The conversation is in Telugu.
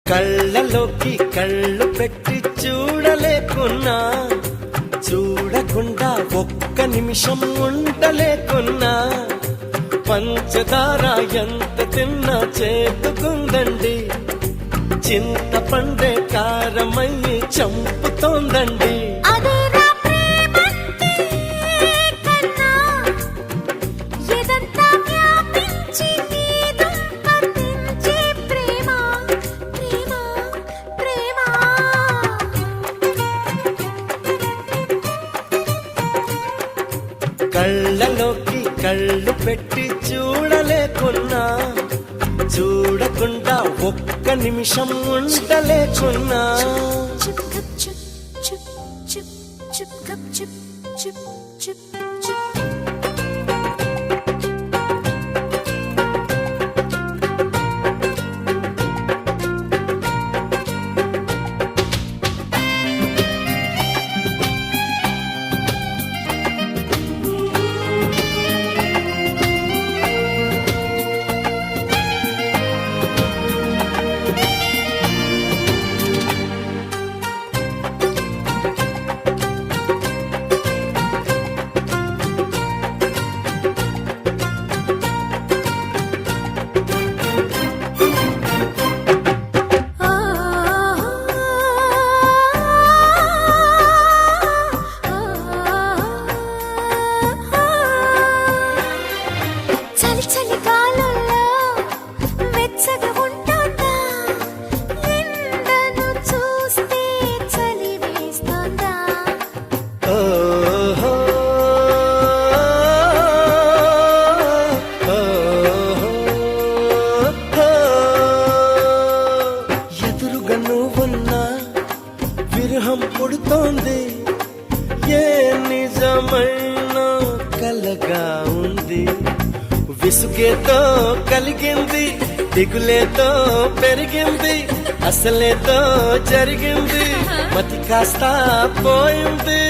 కళ్ళలోకి కళ్ళు పెట్టి చూడలేకున్నా, చూడకుండా ఒక్క నిమిషం ఉండలేకున్నా, పంచదార ఎంత తిన్నా చేతుకుందండి, చింతపండే కారమయ్యి చంపుతోందండి. కళ్ళలోకి కళ్ళు పెట్టి చూడలేకున్నా, చూడకుండా ఒక్క నిమిషం ఉండలేకున్నా, విరహం పుడుతోంది, ఏ నిజమైన కలగా ఉంది, విసుగేతో కలిగింది, దిగులేతో పెరిగింది, అసలేతో జరిగింది, మతి కాస్త పోయింది.